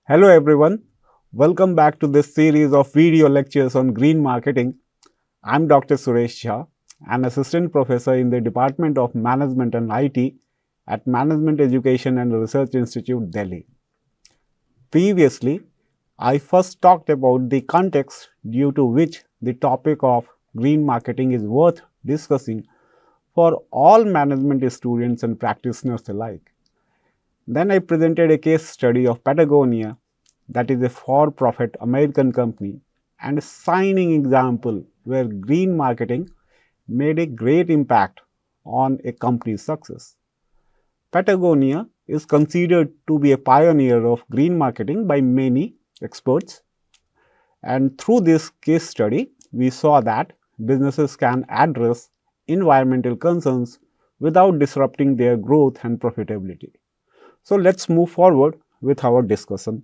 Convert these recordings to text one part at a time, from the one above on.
Hello everyone, welcome back to this series of video lectures on green marketing. I'm Dr. Suresh Jha, an assistant professor in the Department of Management and IT at Management Education and Research Institute, Delhi. Previously, I first talked about the context due to which the topic of green marketing is worth discussing for all management students and practitioners alike. Then I presented a case study of Patagonia, that is a for-profit American company, and a shining example where green marketing made a great impact on a company's success. Patagonia is considered to be a pioneer of green marketing by many experts, and through this case study, we saw that businesses can address environmental concerns without disrupting their growth and profitability. So let's move forward with our discussion.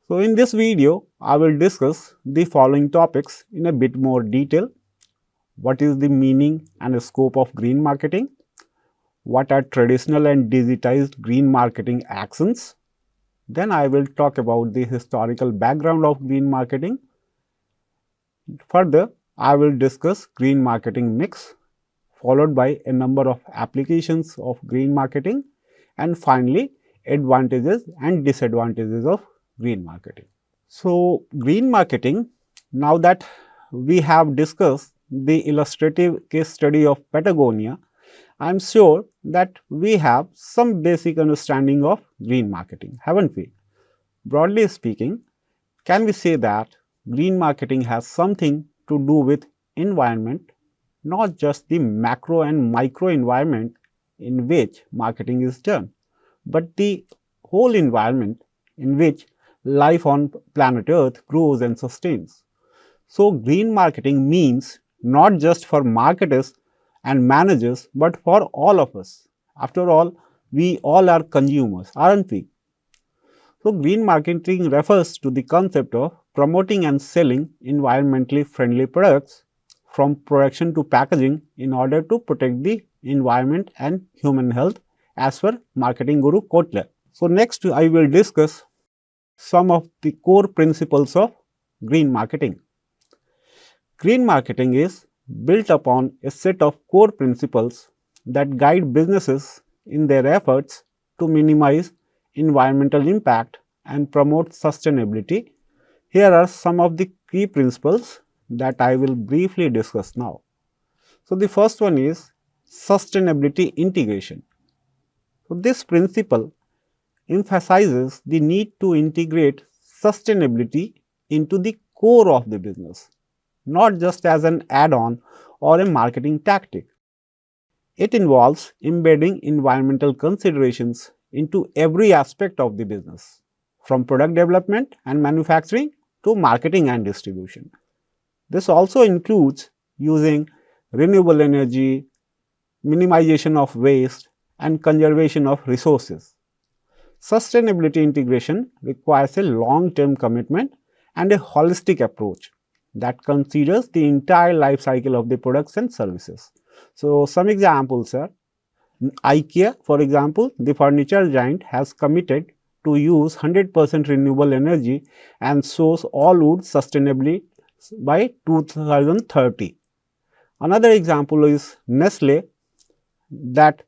So in this video, I will discuss the following topics in a bit more detail. What is the meaning and scope of green marketing? What are traditional and digitized green marketing actions? Then I will talk about the historical background of green marketing. Further, I will discuss green marketing mix, followed by a number of applications of green marketing, and finally, advantages and disadvantages of green marketing. So, green marketing, now that we have discussed the illustrative case study of Patagonia, I am sure that we have some basic understanding of green marketing, haven't we? Broadly speaking, can we say that green marketing has something to do with environment, not just the macro and micro environment in which marketing is done, but the whole environment in which life on planet Earth grows and sustains. So, green marketing means not just for marketers and managers, but for all of us. After all, we all are consumers, aren't we? So, green marketing refers to the concept of promoting and selling environmentally friendly products from production to packaging in order to protect the environment and human health as per marketing guru Kotler. So, next I will discuss some of the core principles of green marketing. Green marketing is built upon a set of core principles that guide businesses in their efforts to minimize environmental impact and promote sustainability. Here are some of the key principles that I will briefly discuss now. So, the first one is sustainability integration. So, this principle emphasizes the need to integrate sustainability into the core of the business, not just as an add-on or a marketing tactic. It involves embedding environmental considerations into every aspect of the business, from product development and manufacturing to marketing and distribution. This also includes using renewable energy, minimization of waste, and conservation of resources. Sustainability integration requires a long-term commitment and a holistic approach that considers the entire life cycle of the products and services. So, some examples are IKEA, for example, the furniture giant has committed to use 100% renewable energy and source all wood sustainably by 2030. Another example is Nestle that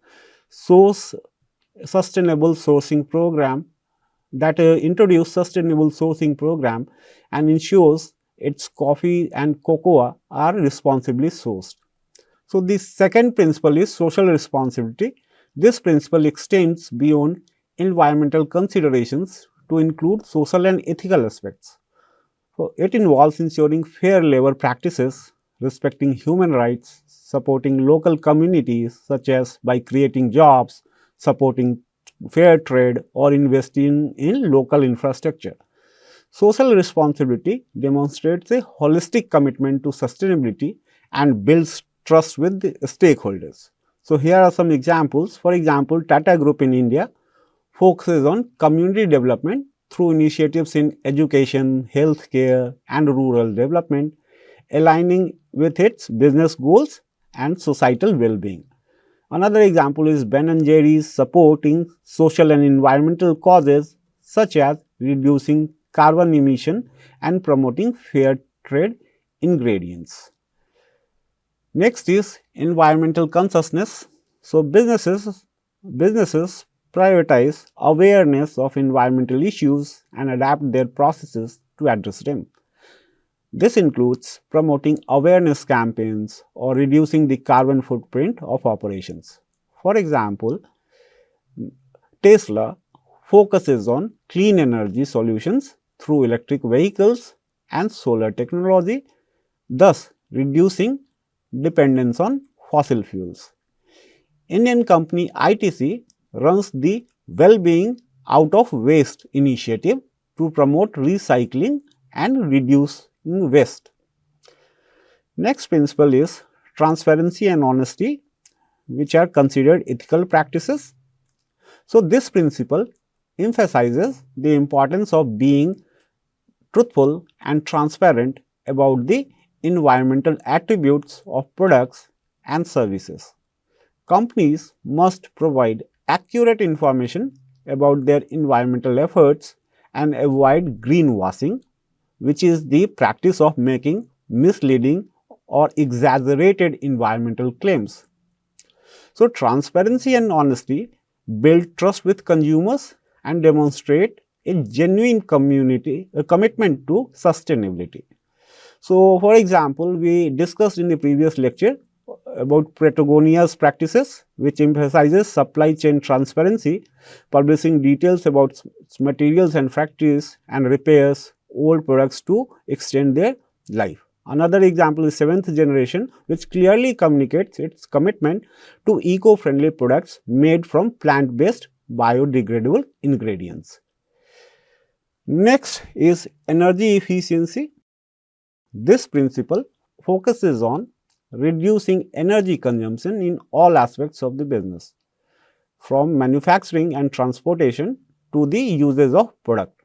source sustainable sourcing program that introduce sustainable sourcing program and ensures its coffee and cocoa are responsibly sourced. So, the second principle is social responsibility. This principle extends beyond environmental considerations to include social and ethical aspects. So, it involves ensuring fair labor practices, respecting human rights, supporting local communities such as by creating jobs, supporting fair trade or investing in local infrastructure. Social responsibility demonstrates a holistic commitment to sustainability and builds trust with the stakeholders. So, here are some examples. For example, Tata Group in India focuses on community development through initiatives in education, healthcare, and rural development, aligning with its business goals and societal well-being. Another example is Ben& Jerry's supporting social and environmental causes such as reducing carbon emission and promoting fair trade ingredients. Next is environmental consciousness. So businesses prioritize awareness of environmental issues and adapt their processes to address them. This includes promoting awareness campaigns or reducing the carbon footprint of operations. For example, Tesla focuses on clean energy solutions through electric vehicles and solar technology, thus reducing dependence on fossil fuels. Indian company ITC runs the Well-being Out of Waste initiative to promote recycling and reduce waste. Next principle is transparency and honesty, which are considered ethical practices. So, this principle emphasizes the importance of being truthful and transparent about the environmental attributes of products and services. Companies must provide accurate information about their environmental efforts and avoid greenwashing, which is the practice of making misleading or exaggerated environmental claims. So, transparency and honesty build trust with consumers and demonstrate a genuine commitment to sustainability. So, for example, we discussed in the previous lecture about Patagonia's practices, which emphasizes supply chain transparency, publishing details about its materials and factories, and repairs old products to extend their life. Another example is seventh generation, which clearly communicates its commitment to eco-friendly products made from plant-based biodegradable ingredients. Next is energy efficiency. This principle focuses on reducing energy consumption in all aspects of the business, from manufacturing and transportation to the usage of product.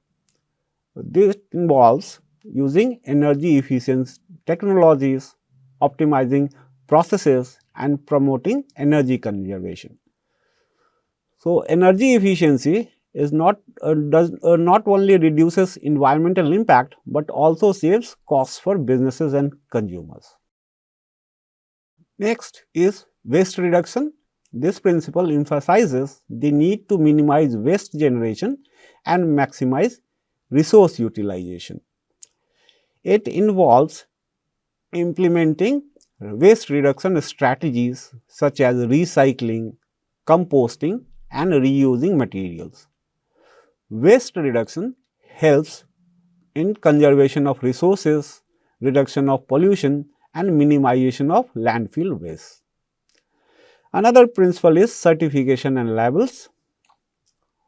This involves using energy efficient technologies, optimizing processes, and promoting energy conservation. So, energy efficiency is not only reduces environmental impact, but also saves costs for businesses and consumers. Next is waste reduction. This principle emphasizes the need to minimize waste generation and maximize resource utilization. It involves implementing waste reduction strategies such as recycling, composting, and reusing materials. Waste reduction helps in conservation of resources, reduction of pollution, and minimization of landfill waste. Another principle is certification and labels.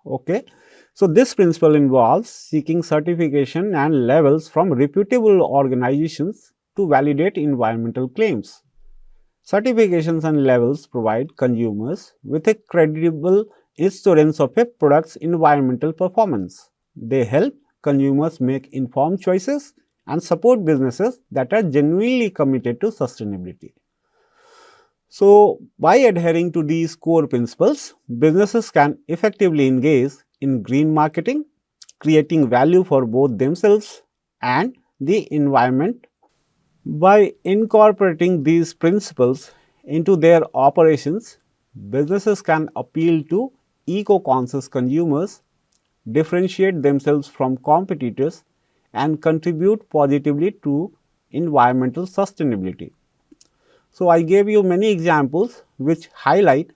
Okay. So, this principle involves seeking certification and labels from reputable organizations to validate environmental claims. Certifications and labels provide consumers with a credible assurance of a product's environmental performance. They help consumers make informed choices and support businesses that are genuinely committed to sustainability. So, by adhering to these core principles, businesses can effectively engage in green marketing, creating value for both themselves and the environment. By incorporating these principles into their operations, businesses can appeal to eco-conscious consumers, differentiate themselves from competitors, and contribute positively to environmental sustainability. So, I gave you many examples which highlight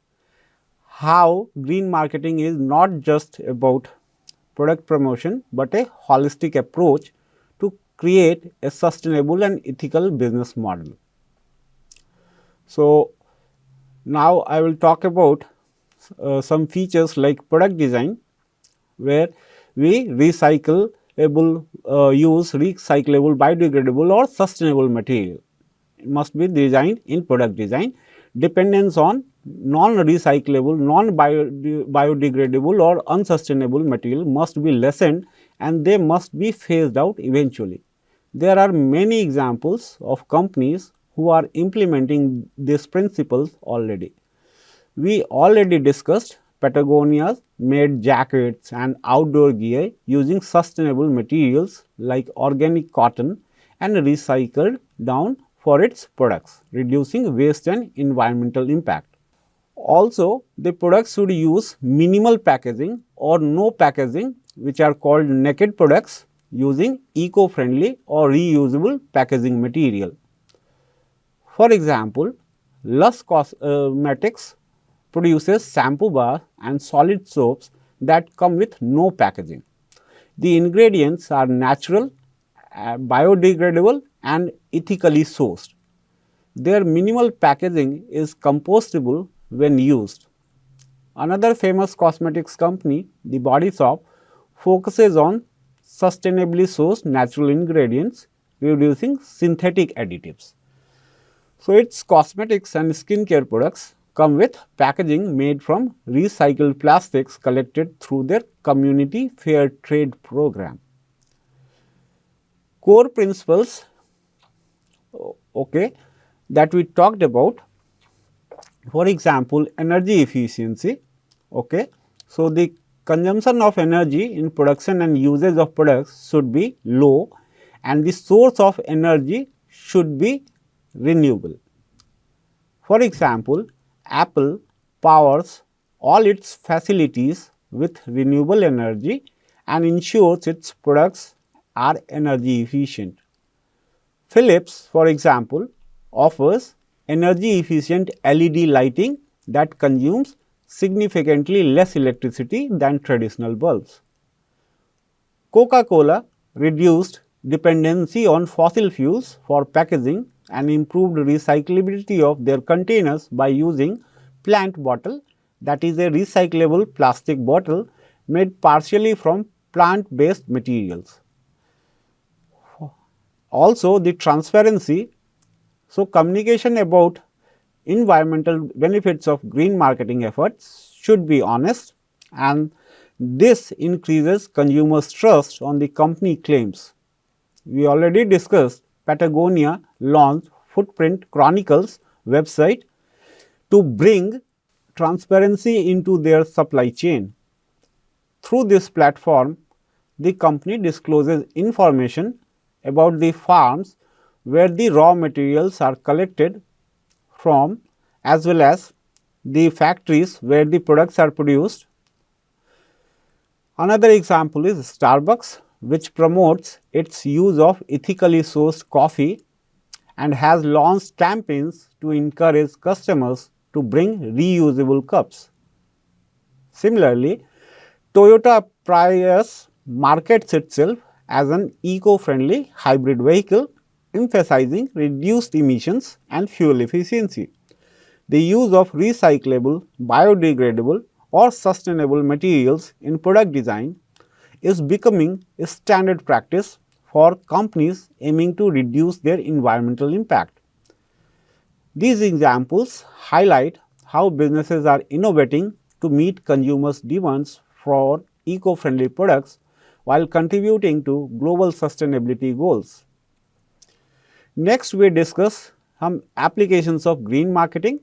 how green marketing is not just about product promotion, but a holistic approach to create a sustainable and ethical business model. So, now I will talk about some features like product design, where we use recyclable, biodegradable or sustainable material. It must be designed in product design. Dependence on non-recyclable, non-biodegradable or unsustainable material must be lessened, and they must be phased out eventually. There are many examples of companies who are implementing these principles already. We already discussed Patagonia's made jackets and outdoor gear using sustainable materials like organic cotton and recycled down for its products, reducing waste and environmental impact. Also, the products should use minimal packaging or no packaging, which are called naked products, using eco-friendly or reusable packaging material. For example, Lush Cosmetics produces shampoo bars and solid soaps that come with no packaging. The ingredients are natural, biodegradable, and ethically sourced. Their minimal packaging is compostable when used. Another famous cosmetics company, The Body Shop, focuses on sustainably sourced natural ingredients, reducing synthetic additives. So, its cosmetics and skincare products come with packaging made from recycled plastics collected through their community fair trade program. Core principles, okay, that we talked about, for example, energy efficiency. Okay. So, the consumption of energy in production and usage of products should be low, and the source of energy should be renewable. For example, Apple powers all its facilities with renewable energy and ensures its products are energy efficient. Philips, for example, offers energy efficient LED lighting that consumes significantly less electricity than traditional bulbs. Coca-Cola reduced dependency on fossil fuels for packaging and improved recyclability of their containers by using plant bottle, that is a recyclable plastic bottle made partially from plant-based materials. Also, the transparency, so communication about environmental benefits of green marketing efforts should be honest, and this increases consumers' trust on the company claims. We already discussed Patagonia launched Footprint Chronicles website to bring transparency into their supply chain. Through this platform, the company discloses information about the farms where the raw materials are collected from, as well as the factories where the products are produced. Another example is Starbucks, which promotes its use of ethically sourced coffee and has launched campaigns to encourage customers to bring reusable cups. Similarly, Toyota Prius markets itself as an eco-friendly hybrid vehicle, emphasizing reduced emissions and fuel efficiency. The use of recyclable, biodegradable, or sustainable materials in product design is becoming a standard practice for companies aiming to reduce their environmental impact. These examples highlight how businesses are innovating to meet consumers' demands for eco-friendly products while contributing to global sustainability goals. Next, we discuss some applications of green marketing.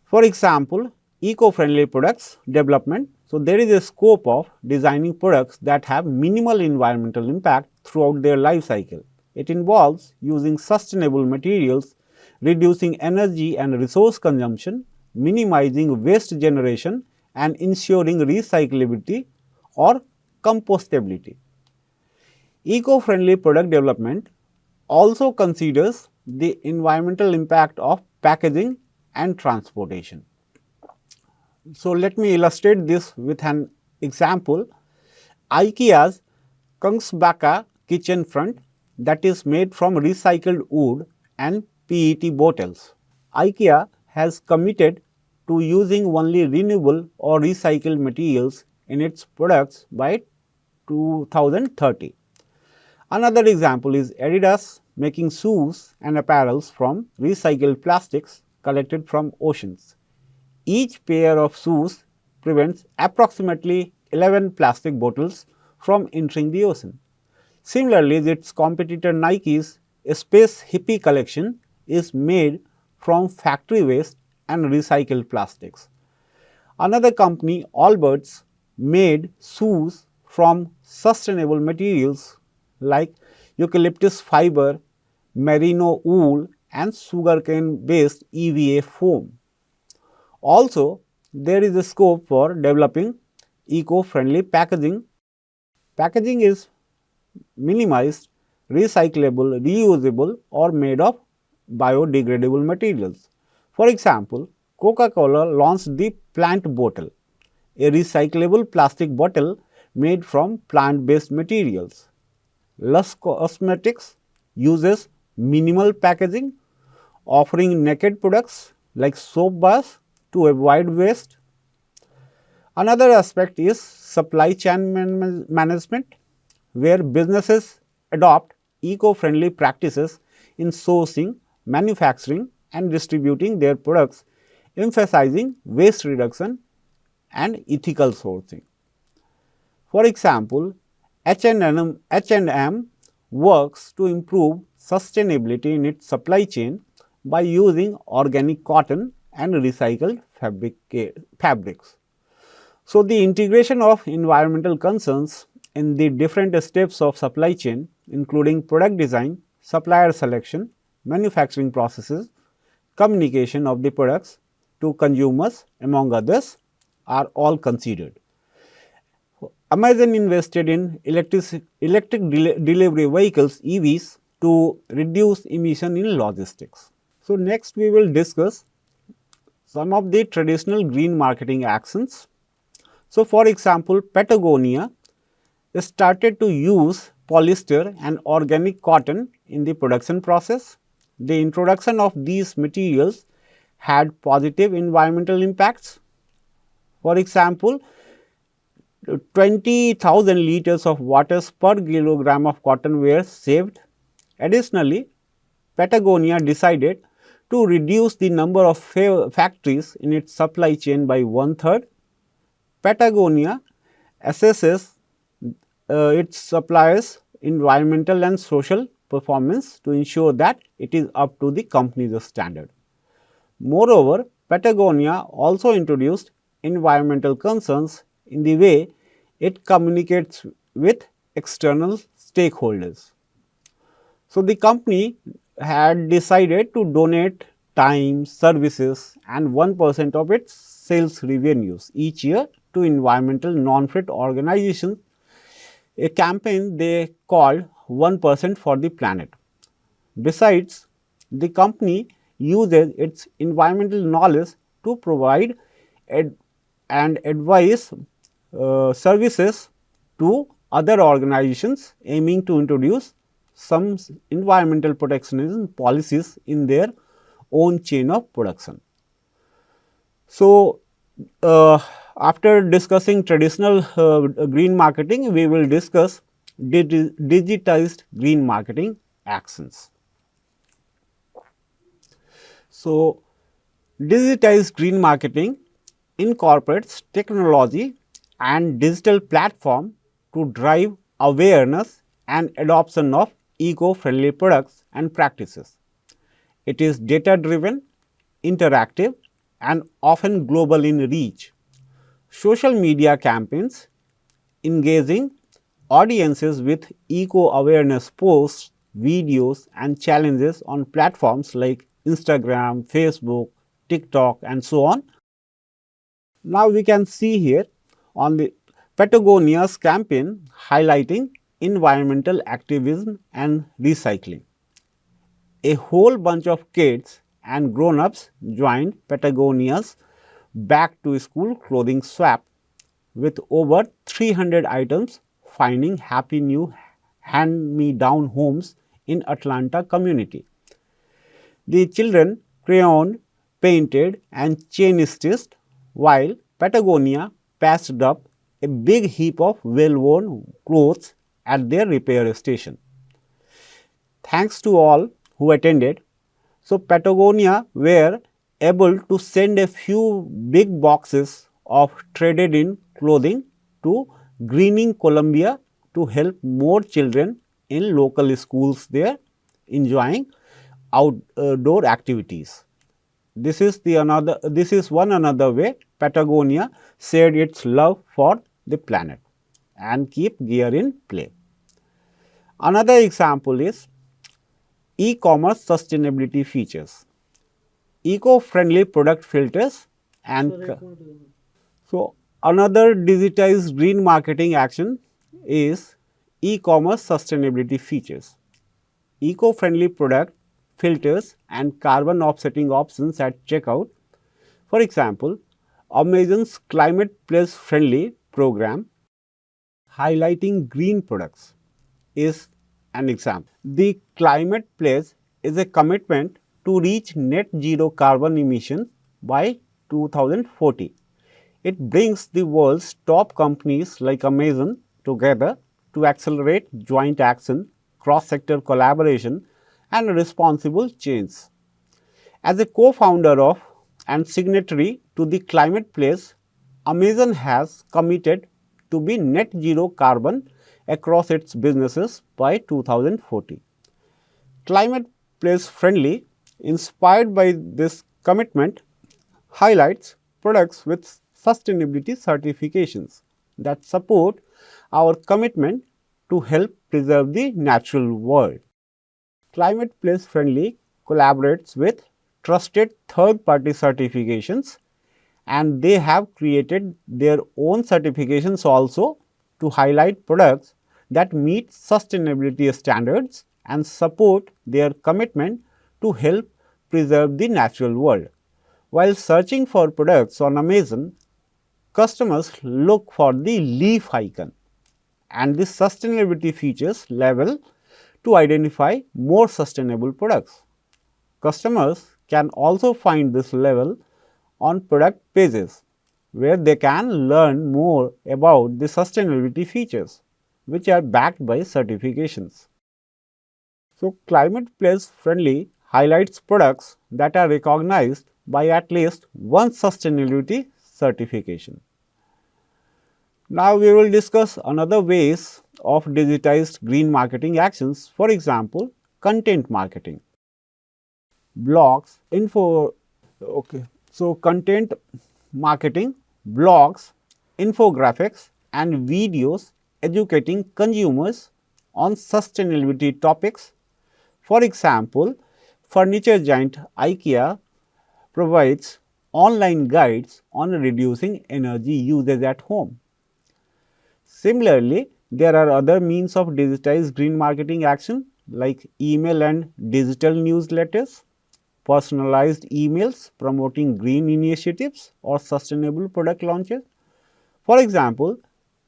For example, eco-friendly products development. So, there is a scope of designing products that have minimal environmental impact throughout their life cycle. It involves using sustainable materials, reducing energy and resource consumption, minimizing waste generation, and ensuring recyclability or compostability. Eco-friendly product development also considers the environmental impact of packaging and transportation. So, let me illustrate this with an example. IKEA's Kungsbacka kitchen front, that is made from recycled wood and PET bottles. IKEA has committed to using only renewable or recycled materials in its products by 2030. Another example is Adidas making shoes and apparels from recycled plastics collected from oceans. Each pair of shoes prevents approximately 11 plastic bottles from entering the ocean. Similarly, its competitor Nike's Space Hippie collection is made from factory waste and recycled plastics. Another company, Allbirds, made shoes from sustainable materials like eucalyptus fiber, merino wool, and sugarcane based EVA foam. Also, there is a scope for developing eco friendly packaging. Packaging is minimized, recyclable, reusable, or made of biodegradable materials. For example, Coca-Cola launched the plant bottle, a recyclable plastic bottle made from plant-based materials. Lush Cosmetics uses minimal packaging, offering naked products like soap bars to avoid waste. Another aspect is supply chain management, where businesses adopt eco-friendly practices in sourcing, manufacturing, and distributing their products, emphasizing waste reduction and ethical sourcing. For example, H&M works to improve sustainability in its supply chain by using organic cotton and recycled fabrics. So, the integration of environmental concerns in the different steps of supply chain, including product design, supplier selection, manufacturing processes, communication of the products to consumers, among others, are all considered. Amazon invested in electric delivery vehicles EVs to reduce emission in logistics. So, next we will discuss some of the traditional green marketing actions. So, for example, Patagonia started to use polyester and organic cotton in the production process. The introduction of these materials had positive environmental impacts. For example, 20,000 liters of water per kilogram of cotton were saved. Additionally, Patagonia decided to reduce the number of factories in its supply chain by one-third. Patagonia assesses its suppliers' environmental and social performance to ensure that it is up to the company's standard. Moreover, Patagonia also introduced environmental concerns in the way it communicates with external stakeholders. So, the company had decided to donate time, services and 1% of its sales revenues each year to environmental non-profit organizations, a campaign they called 1% for the planet. Besides, the company uses its environmental knowledge to provide and advise services to other organizations aiming to introduce some environmental protectionism policies in their own chain of production. So, after discussing traditional green marketing, we will discuss digitized green marketing actions. So, digitized green marketing incorporates technology and digital platform to drive awareness and adoption of eco-friendly products and practices. It is data-driven, interactive, and often global in reach. Social media campaigns engaging audiences with eco-awareness posts, videos, and challenges on platforms like Instagram, Facebook, TikTok, and so on. Now, we can see here on the Patagonia's campaign highlighting environmental activism and recycling. A whole bunch of kids and grown-ups joined Patagonia's back to school clothing swap with over 300 items finding happy new hand-me-down homes in Atlanta community. The children crayoned, painted and chain stitched while Patagonia patched up a big heap of well-worn clothes at their repair station. Thanks to all who attended, so Patagonia were able to send a few big boxes of traded in clothing to Greening Columbia to help more children in local schools there enjoying outdoor activities. This is one another way Patagonia shared its love for the planet and keep gear in play. Another example is e-commerce sustainability features, eco-friendly product filters and so another digitized green marketing action is e-commerce sustainability features, eco-friendly product filters and carbon offsetting options at checkout. For example, Amazon's climate plus friendly program highlighting green products is an example. The climate pledge is a commitment to reach net zero carbon emission by 2040. It brings the world's top companies like Amazon together to accelerate joint action, cross-sector collaboration and responsible change. As a co-founder of and signatory to the climate pledge, Amazon has committed to be net zero carbon across its businesses by 2040. Climate Pledge Friendly, inspired by this commitment, highlights products with sustainability certifications that support our commitment to help preserve the natural world. Climate Pledge Friendly collaborates with trusted third party certifications and they have created their own certifications also to highlight products that meet sustainability standards and support their commitment to help preserve the natural world. While searching for products on Amazon, customers look for the leaf icon and the sustainability features level to identify more sustainable products. Customers can also find this level on product pages where they can learn more about the sustainability features which are backed by certifications. So, Climate Pledge Friendly highlights products that are recognized by at least one sustainability certification. Now, we will discuss another ways of digitized green marketing actions, for example, content marketing, blogs, okay. So, content marketing, blogs, infographics and videos educating consumers on sustainability topics. For example, furniture giant IKEA provides online guides on reducing energy usage at home. Similarly, there are other means of digitized green marketing action like email and digital newsletters, personalized emails promoting green initiatives or sustainable product launches. For example,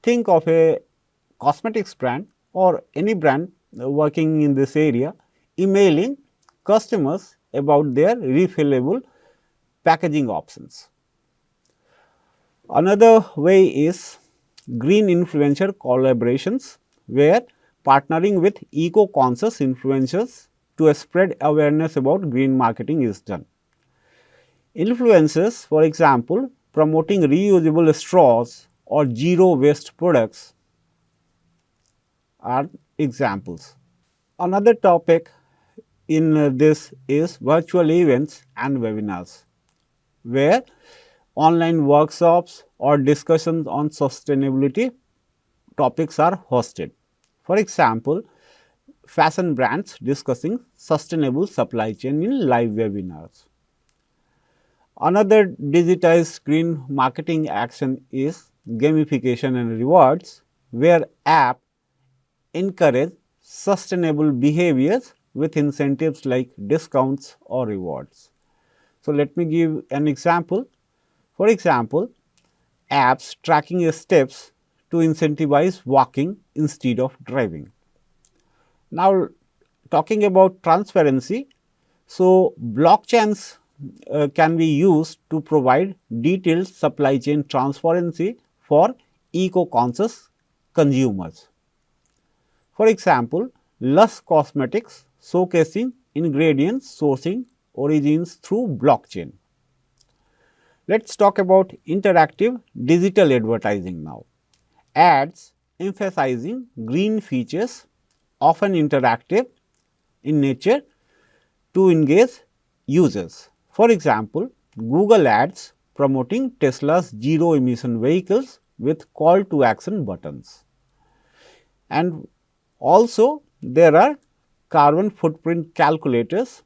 think of a cosmetics brand or any brand working in this area emailing customers about their refillable packaging options. Another way is green influencer collaborations where partnering with eco-conscious influencers to spread awareness about green marketing is done. Influencers, for example, promoting reusable straws or zero waste products are examples. Another topic in this is virtual events and webinars, where online workshops or discussions on sustainability topics are hosted. For example, fashion brands discussing sustainable supply chain in live webinars. Another digitized green marketing action is gamification and rewards, where app encourage sustainable behaviors with incentives like discounts or rewards. So, let me give an example. For example, apps tracking steps to incentivize walking instead of driving. Now, talking about transparency, so blockchains can be used to provide detailed supply chain transparency for eco-conscious consumers. For example, Lush Cosmetics showcasing ingredients sourcing origins through blockchain. Let's talk about interactive digital advertising now. Ads emphasizing green features, often interactive in nature to engage users. For example, Google Ads promoting Tesla's zero emission vehicles with call to action buttons. And also there are carbon footprint calculators,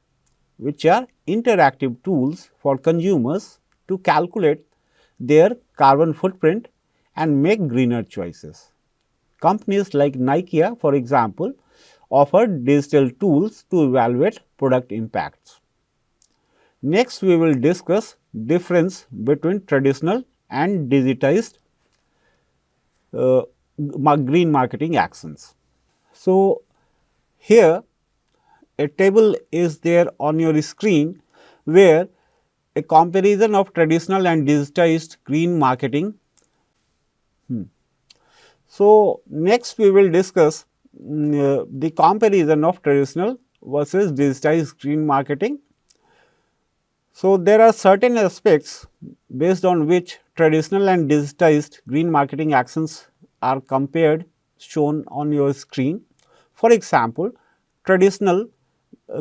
which are interactive tools for consumers to calculate their carbon footprint and make greener choices. Companies like Nike, for example, offer digital tools to evaluate product impacts. Next, we will discuss difference between traditional and digitized uh, green marketing actions. So, here a table is there on your screen where a comparison of traditional and digitized green marketing. So, next we will discuss the comparison of traditional versus digitized green marketing. So, there are certain aspects based on which traditional and digitized green marketing actions are compared, shown on your screen. For example, traditional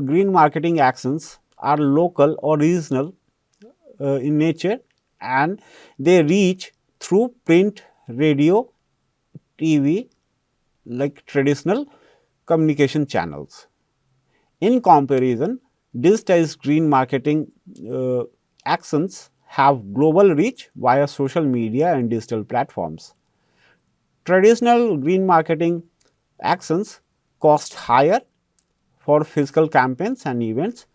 green marketing actions are local or regional in nature, and they reach through print, radio, TV, like traditional communication channels. In comparison, digitized green marketing uh, actions have global reach via social media and digital platforms. Traditional green marketing actions cost higher for physical campaigns and events.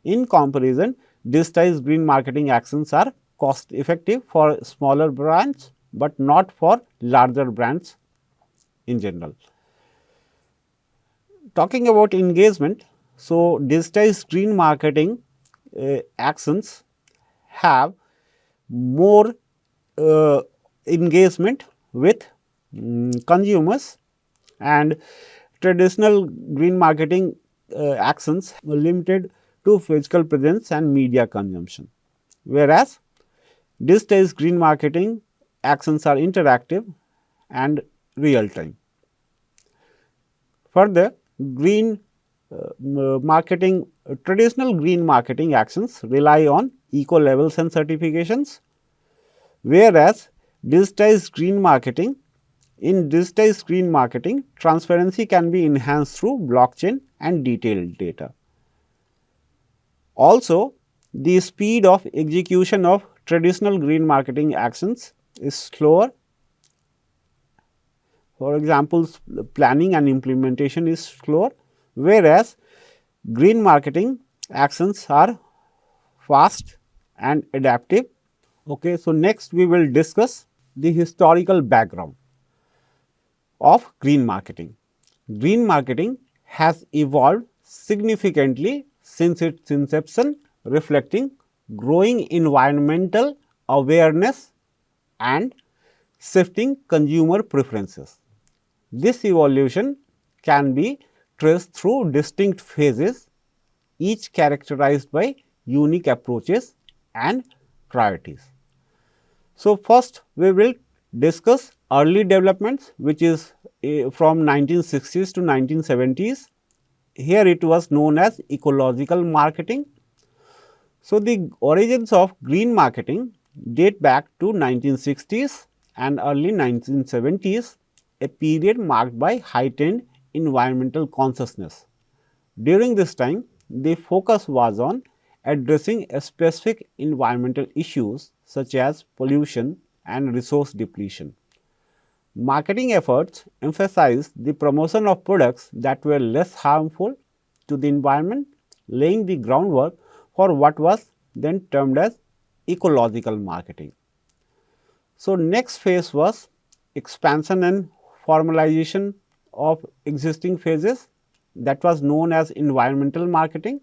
In comparison, digitized green marketing actions are cost effective for smaller brands, but not for larger brands in general. Talking about engagement, so digitized green marketing actions have more uh, engagement with consumers, and traditional green marketing actions are limited to physical presence and media consumption, whereas digitized green marketing actions are interactive and real time. Further, green marketing, traditional green marketing actions rely on eco labels and certifications, whereas digitized green marketing, in digitized green marketing, transparency can be enhanced through blockchain and detailed data. Also, the speed of execution of traditional green marketing actions is slower. For example, planning and implementation is slower, whereas green marketing actions are fast and adaptive. Okay, so next we will discuss the historical background of green marketing. Green marketing has evolved significantly since its inception, reflecting growing environmental awareness and shifting consumer preferences. This evolution can be traced through distinct phases, each characterized by unique approaches and priorities. So, first we will discuss early developments, which is from 1960s to 1970s. Here it was known as ecological marketing. So, the origins of green marketing date back to 1960s and early 1970s, a period marked by heightened environmental consciousness. During this time, the focus was on addressing specific environmental issues such as pollution and resource depletion. Marketing efforts emphasized the promotion of products that were less harmful to the environment, laying the groundwork for what was then termed as ecological marketing. So, next phase was expansion and formalization of existing phases, that was known as environmental marketing.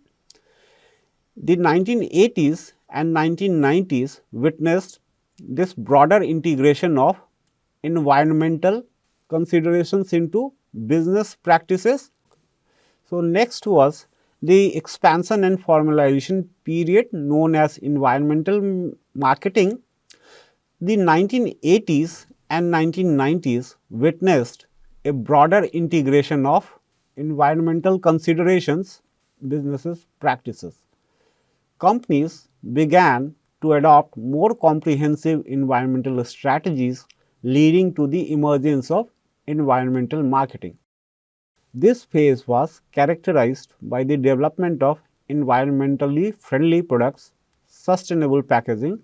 The 1980s and 1990s witnessed this broader integration of environmental considerations into business practices. So, next was the expansion and formalization period known as environmental marketing. The 1980s and 1990s witnessed a broader integration of environmental considerations businesses practices. companies began to adopt more comprehensive environmental strategies, leading to the emergence of environmental marketing. This phase was characterized by the development of environmentally friendly products, sustainable packaging,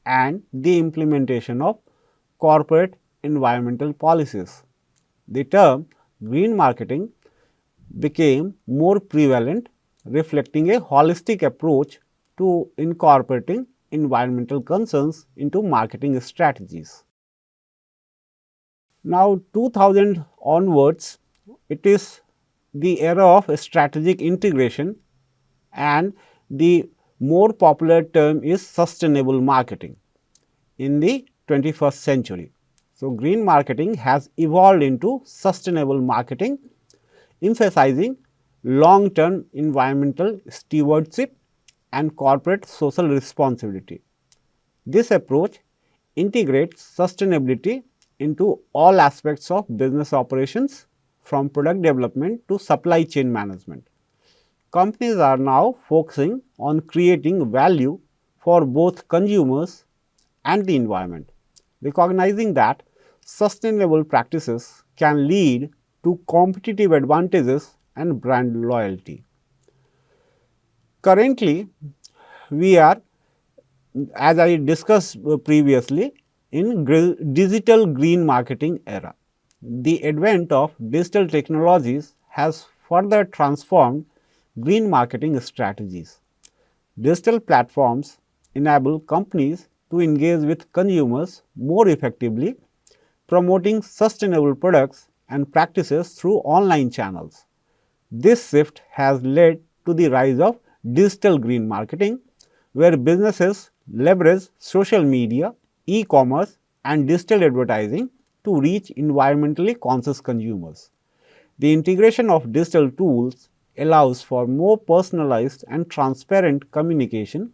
and the implementation of corporate environmental policies. The term green marketing became more prevalent, reflecting a holistic approach to incorporating environmental concerns into marketing strategies. Now, 2000 onwards, it is the era of strategic integration, and the more popular term is sustainable marketing in the 21st century. So, green marketing has evolved into sustainable marketing, emphasizing long term environmental stewardship and corporate social responsibility. This approach integrates sustainability into all aspects of business operations, from product development to supply chain management. Companies are now focusing on creating value for both consumers and the environment, recognizing that sustainable practices can lead to competitive advantages and brand loyalty. Currently, we are, as I discussed previously, in digital green marketing era. The advent of digital technologies has further transformed green marketing strategies. Digital platforms enable companies to engage with consumers more effectively, promoting sustainable products and practices through online channels. This shift has led to the rise of digital green marketing, where businesses leverage social media, e-commerce, and digital advertising to reach environmentally conscious consumers. The integration of digital tools allows for more personalized and transparent communication,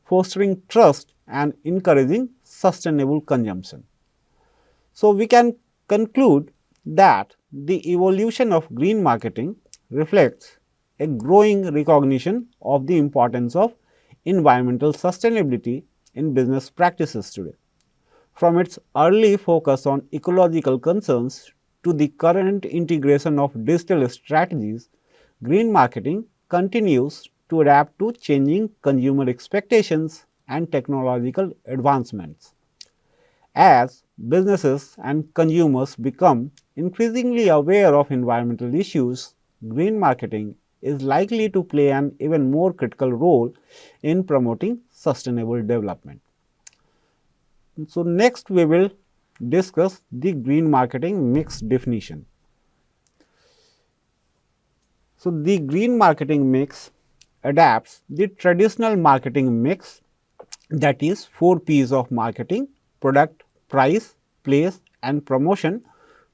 fostering trust and encouraging sustainable consumption. So, we can conclude that the evolution of green marketing reflects a growing recognition of the importance of environmental sustainability in business practices today. From its early focus on ecological concerns to the current integration of digital strategies, green marketing continues to adapt to changing consumer expectations and technological advancements. As businesses and consumers become increasingly aware of environmental issues, green marketing is likely to play an even more critical role in promoting sustainable development. So, next we will discuss the green marketing mix definition. So, the green marketing mix adapts the traditional marketing mix, that is 4 P's of marketing: product, price, place and promotion,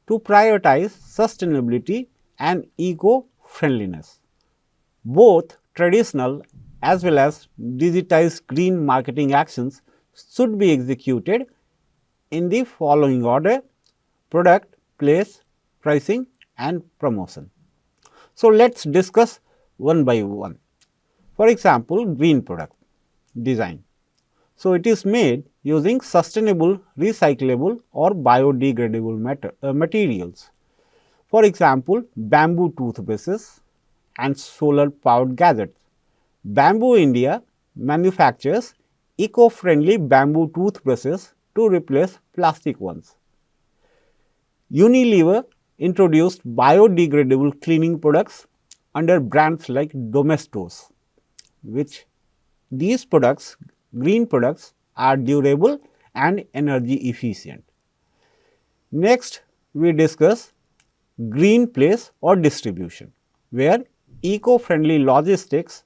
to prioritize sustainability and eco-friendliness. Both traditional as well as digitized green marketing actions should be executed in the following order: product, place, pricing and promotion. So, let us discuss one by one. For example, green product design. So, it is made using sustainable, recyclable or biodegradable materials. For example, bamboo toothbrushes and solar powered gadgets. Bamboo India manufactures eco-friendly bamboo toothbrushes to replace plastic ones. Unilever introduced biodegradable cleaning products under brands like Domestos, which these products, green products, are durable and energy efficient. Next, we discuss green place or distribution, where eco-friendly logistics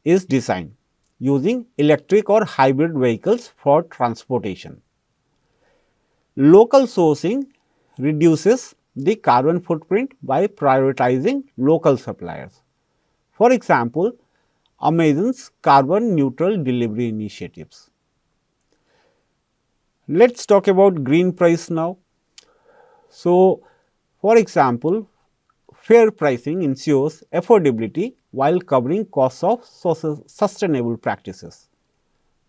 is designed using electric or hybrid vehicles for transportation. Local sourcing reduces the carbon footprint by prioritizing local suppliers. For example, Amazon's carbon neutral delivery initiatives. Let us talk about green price now. So, for example, fair pricing ensures affordability while covering costs of sustainable practices.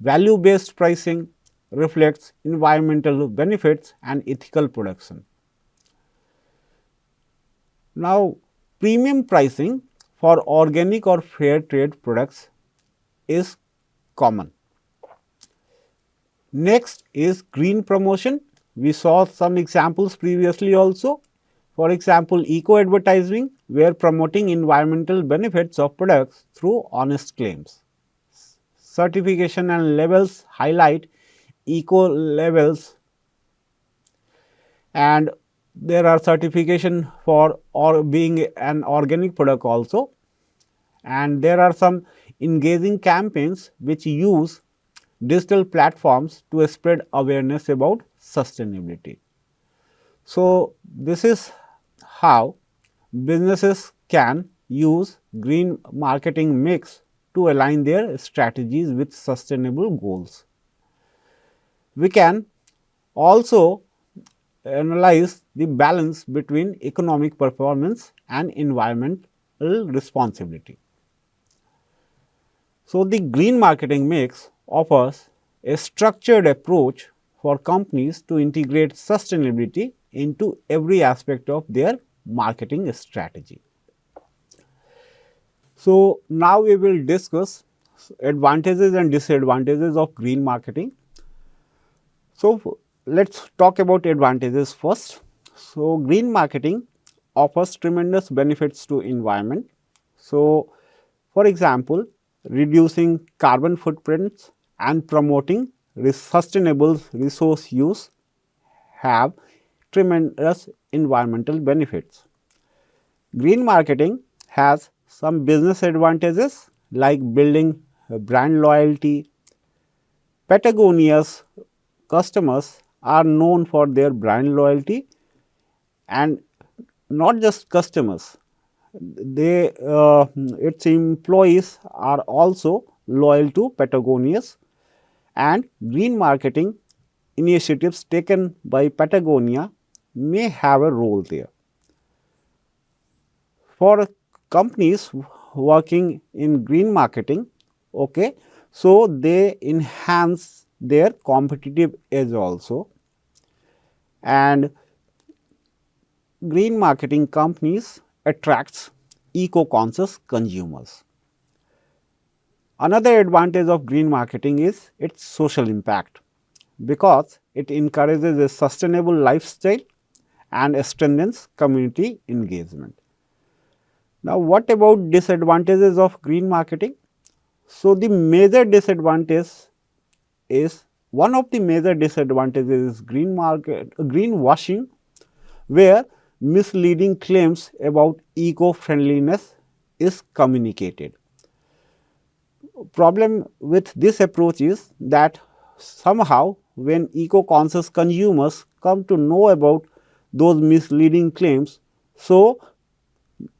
Value-based pricing reflects environmental benefits and ethical production. Now, premium pricing for organic or fair trade products is common. Next is green promotion. We saw some examples previously also. For example, eco advertising, where promoting environmental benefits of products through honest claims. Certification and labels highlight eco labels, and there are certification for or being an organic product also, and there are some engaging campaigns which use digital platforms to spread awareness about sustainability. So, this is how businesses can use green marketing mix to align their strategies with sustainable goals. We can also analyze the balance between economic performance and environmental responsibility. So, the green marketing mix offers a structured approach for companies to integrate sustainability into every aspect of their marketing strategy. So, now we will discuss advantages and disadvantages of green marketing. So, let us talk about advantages first. So, green marketing offers tremendous benefits to environment. So, for example, reducing carbon footprints and promoting sustainable resource use have tremendous environmental benefits. Green marketing has some business advantages like building brand loyalty. Patagonia's customers are known for their brand loyalty, and not just customers, its employees are also loyal to Patagonia's, and green marketing initiatives taken by Patagonia may have a role there. For companies working in green marketing, okay, so they enhance their competitive edge also, and green marketing companies attracts eco-conscious consumers. Another advantage of green marketing is its social impact, because it encourages a sustainable lifestyle and strengthens community engagement. Now, what about disadvantages of green marketing? So, the major disadvantage is one of the major disadvantages is greenwashing, where misleading claims about eco-friendliness is communicated. Problem with this approach is that somehow when eco-conscious consumers come to know about those misleading claims, so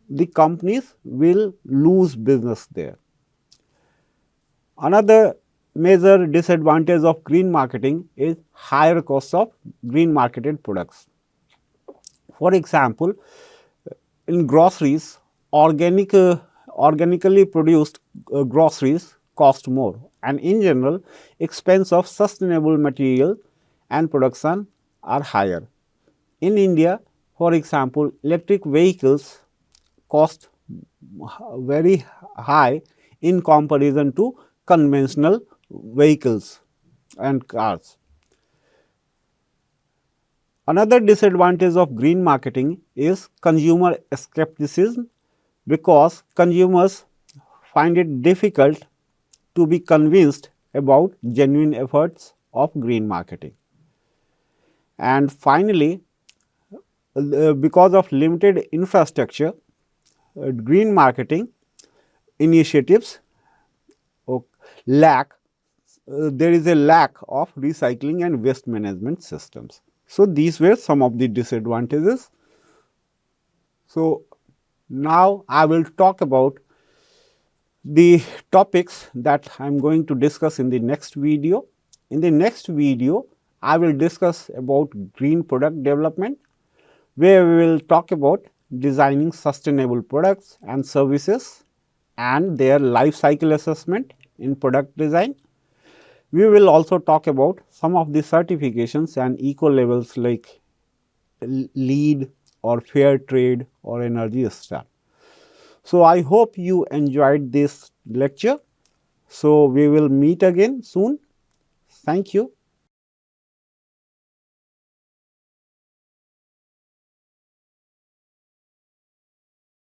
the companies will lose business there. Another major disadvantage of green marketing is higher cost of green marketed products. For example, in groceries, organically produced groceries cost more, and in general, expense of sustainable material and production are higher. In India, for example, electric vehicles cost very high in comparison to conventional vehicles and cars. Another disadvantage of green marketing is consumer skepticism, because consumers find it difficult to be convinced about genuine efforts of green marketing. And finally, because of limited infrastructure, green marketing initiatives there is a lack of recycling and waste management systems. So, these were some of the disadvantages. So, now I will talk about the topics that I am going to discuss in the next video. In the next video, I will discuss about green product development, where we will talk about designing sustainable products and services, and their life cycle assessment in product design. We will also talk about some of the certifications and eco labels like LEED or Fair Trade or Energy Star. So, I hope you enjoyed this lecture. So, we will meet again soon. Thank you.